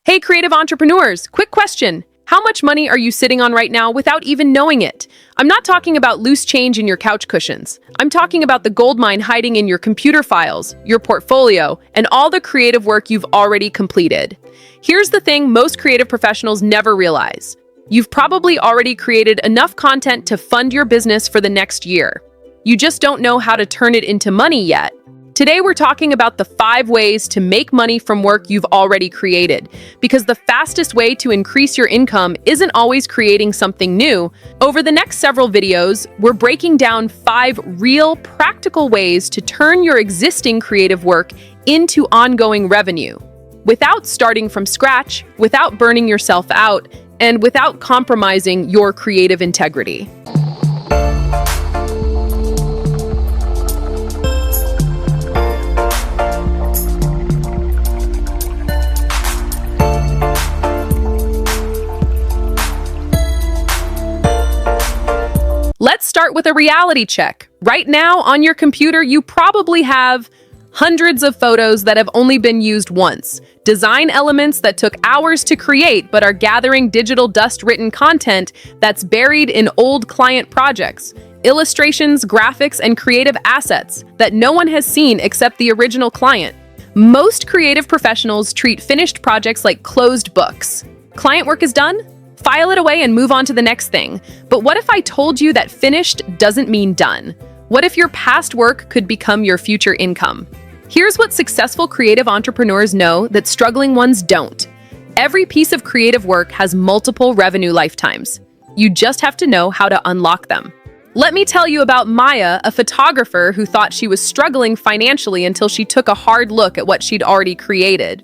Hey, creative entrepreneurs, quick question. How much money are you sitting on right now without even knowing it? I'm not talking about loose change in your couch cushions. I'm talking about the gold mine hiding in your computer files, your portfolio, and all the creative work you've already completed. Here's the thing most creative professionals never realize. You've probably already created enough content to fund your business for the next year. You just don't know how to turn it into money yet. Today, we're talking about the 5 ways to make money from work you've already created, because the fastest way to increase your income isn't always creating something new. Over the next several videos, we're breaking down 5 real, practical ways to turn your existing creative work into ongoing revenue, without starting from scratch, without burning yourself out, and without compromising your creative integrity. Let's start with a reality check. Right now, on your computer, you probably have hundreds of photos that have only been used once, design elements that took hours to create but are gathering digital dust-written content that's buried in old client projects, illustrations, graphics, and creative assets that no one has seen except the original client. Most creative professionals treat finished projects like closed books. Client work is done? File it away and move on to the next thing. But what if I told you that finished doesn't mean done? What if your past work could become your future income? Here's what successful creative entrepreneurs know that struggling ones don't. Every piece of creative work has multiple revenue lifetimes. You just have to know how to unlock them. Let me tell you about Maya, a photographer who thought she was struggling financially until she took a hard look at what she'd already created.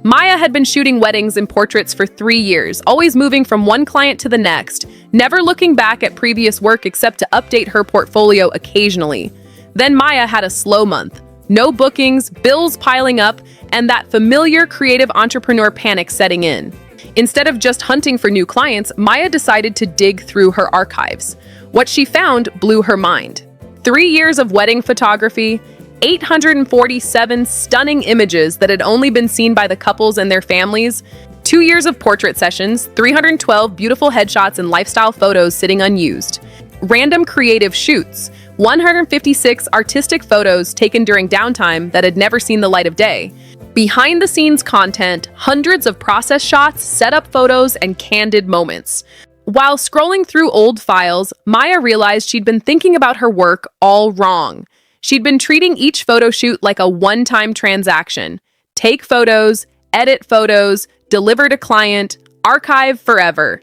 Maya had been shooting weddings and portraits for 3 years, always moving from one client to the next, never looking back at previous work except to update her portfolio occasionally. Then Maya had a slow month. No bookings, bills piling up, and that familiar creative entrepreneur panic setting in. Instead of just hunting for new clients, Maya decided to dig through her archives. What she found blew her mind. 3 years of wedding photography, 847 stunning images that had only been seen by the couples and their families, 2 years of portrait sessions, 312 beautiful headshots and lifestyle photos sitting unused, random creative shoots, 156 artistic photos taken during downtime that had never seen the light of day, behind-the-scenes content, hundreds of process shots, setup photos, and candid moments. While scrolling through old files, Maya realized she'd been thinking about her work all wrong. She'd been treating each photo shoot like a one-time transaction. Take photos, edit photos, deliver to client, archive forever.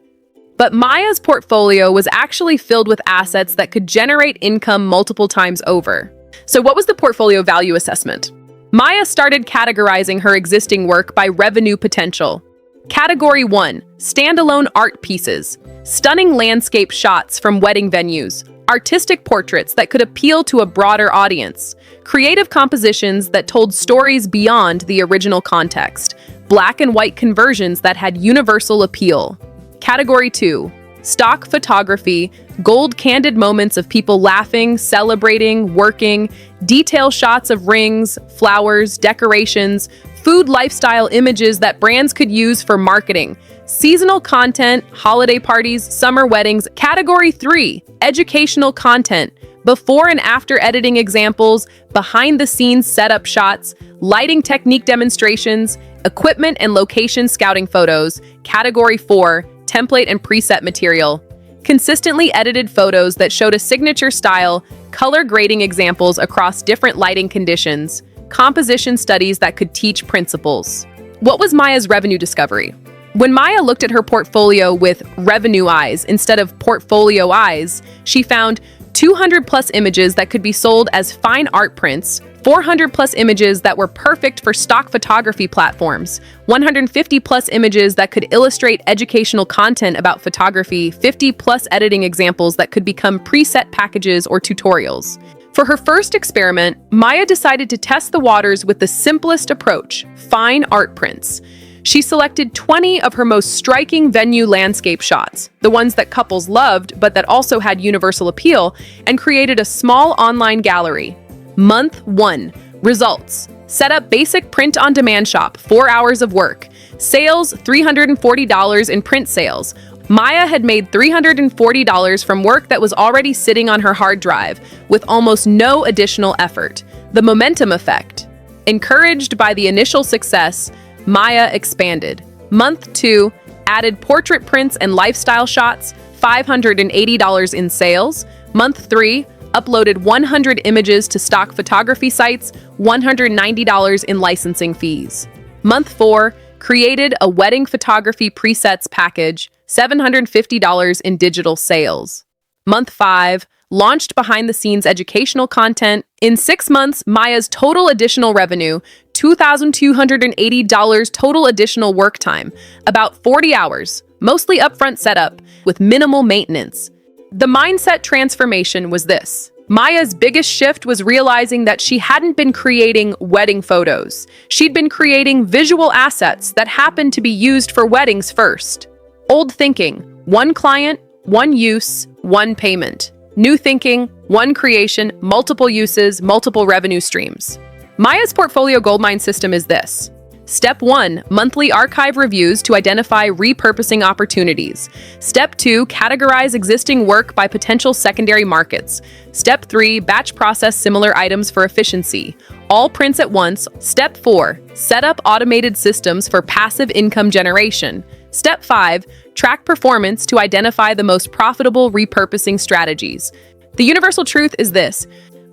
But Maya's portfolio was actually filled with assets that could generate income multiple times over. So what was the portfolio value assessment? Maya started categorizing her existing work by revenue potential. Category 1, standalone art pieces, stunning landscape shots from wedding venues, artistic portraits that could appeal to a broader audience, creative compositions that told stories beyond the original context, black and white conversions that had universal appeal. Category 2, stock photography, gold candid moments of people laughing, celebrating, working, detail shots of rings, flowers, decorations, food lifestyle images that brands could use for marketing, seasonal content, holiday parties, summer weddings. Category 3, educational content, before and after editing examples, behind-the-scenes setup shots, lighting technique demonstrations, equipment and location scouting photos. Category 4, template and preset material, consistently edited photos that showed a signature style, color grading examples across different lighting conditions, composition studies that could teach principles. What was Maya's revenue discovery? When Maya looked at her portfolio with revenue eyes instead of portfolio eyes, she found 200 plus images that could be sold as fine art prints, 400 plus images that were perfect for stock photography platforms, 150 plus images that could illustrate educational content about photography, 50 plus editing examples that could become preset packages or tutorials. For her first experiment, Maya decided to test the waters with the simplest approach, fine art prints. She selected 20 of her most striking venue landscape shots, the ones that couples loved but that also had universal appeal, and created a small online gallery. Month 1. Results. Set up basic print-on-demand shop, 4 hours of work. Sales, $340 in print sales. Maya had made $340 from work that was already sitting on her hard drive, with almost no additional effort. The momentum effect. Encouraged by the initial success, Maya expanded. Month 2, added portrait prints and lifestyle shots, $580 in sales. Month 3, uploaded 100 images to stock photography sites, $190 in licensing fees. Month 4, created a wedding photography presets package, $750 in digital sales. Month 5, launched behind-the-scenes educational content. In 6 months, Maya's total additional revenue, $2,280 total additional work time, about 40 hours, mostly upfront setup, with minimal maintenance. The mindset transformation was this. Maya's biggest shift was realizing that she hadn't been creating wedding photos. She'd been creating visual assets that happened to be used for weddings first. Old thinking, one client, one use, one payment. New thinking, one creation, multiple uses, multiple revenue streams. Maya's portfolio goldmine system is this. Step 1, monthly archive reviews to identify repurposing opportunities. Step 2, categorize existing work by potential secondary markets. Step 3, batch process similar items for efficiency. All prints at once. Step 4, set up automated systems for passive income generation. Step 5, track performance to identify the most profitable repurposing strategies. The universal truth is this.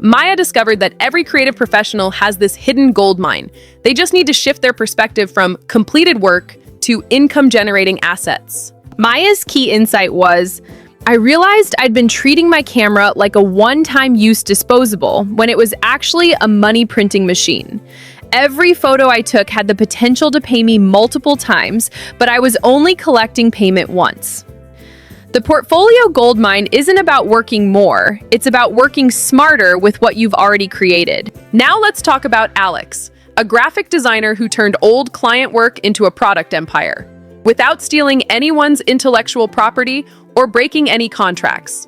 Maya discovered that every creative professional has this hidden gold mine. They just need to shift their perspective from completed work to income-generating assets. Maya's key insight was, I realized I'd been treating my camera like a one-time use disposable when it was actually a money printing machine. Every photo I took had the potential to pay me multiple times, but I was only collecting payment once. The portfolio goldmine isn't about working more, it's about working smarter with what you've already created. Now let's talk about Alex, a graphic designer who turned old client work into a product empire, without stealing anyone's intellectual property or breaking any contracts.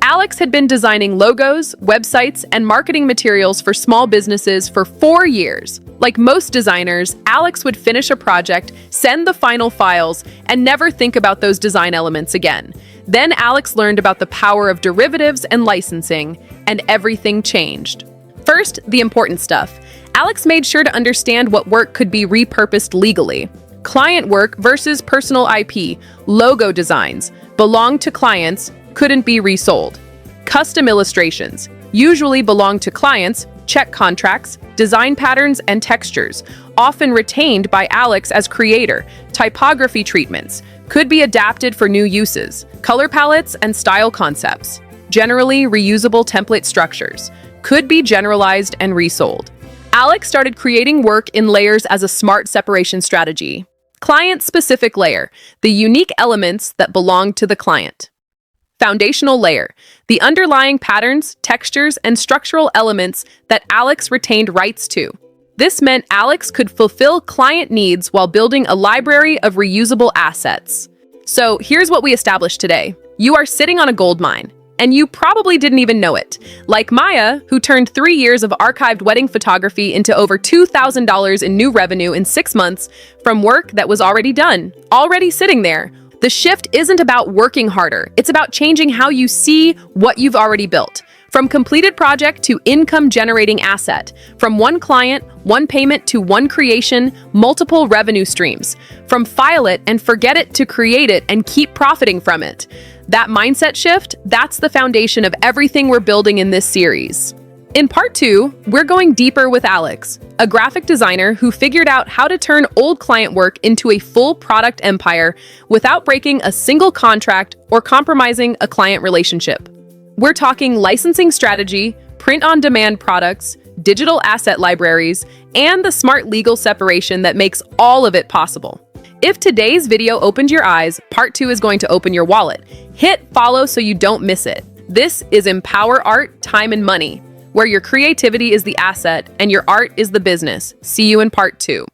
Alex had been designing logos, websites, and marketing materials for small businesses for 4 years. Like most designers, Alex would finish a project, send the final files, and never think about those design elements again. Then Alex learned about the power of derivatives and licensing, and everything changed. First, the important stuff. Alex made sure to understand what work could be repurposed legally. Client work versus personal IP, logo designs, belonged to clients, couldn't be resold. Custom illustrations, usually belong to clients, check contracts, design patterns, and textures, often retained by Alex as creator. Typography treatments, could be adapted for new uses. Color palettes and style concepts, generally reusable template structures, could be generalized and resold. Alex started creating work in layers as a smart separation strategy. Client-specific layer, the unique elements that belong to the client. Foundational layer, the underlying patterns, textures, and structural elements that Alex retained rights to. This meant Alex could fulfill client needs while building a library of reusable assets. So here's what we established today. You are sitting on a gold mine, and you probably didn't even know it. Like Maya, who turned 3 years of archived wedding photography into over $2,000 in new revenue in 6 months from work that was already done, already sitting there. The shift isn't about working harder. It's about changing how you see what you've already built. From completed project to income-generating asset. From one client, one payment to one creation, multiple revenue streams. From file it and forget it to create it and keep profiting from it. That mindset shift, that's the foundation of everything we're building in this series. In part 2, we're going deeper with Alex, a graphic designer who figured out how to turn old client work into a full product empire without breaking a single contract or compromising a client relationship. We're talking licensing strategy, print-on-demand products, digital asset libraries, and the smart legal separation that makes all of it possible. If today's video opened your eyes, part 2 is going to open your wallet. Hit follow so you don't miss it. This is Empower Art, Time and Money, where your creativity is the asset and your art is the business. See you in part 2.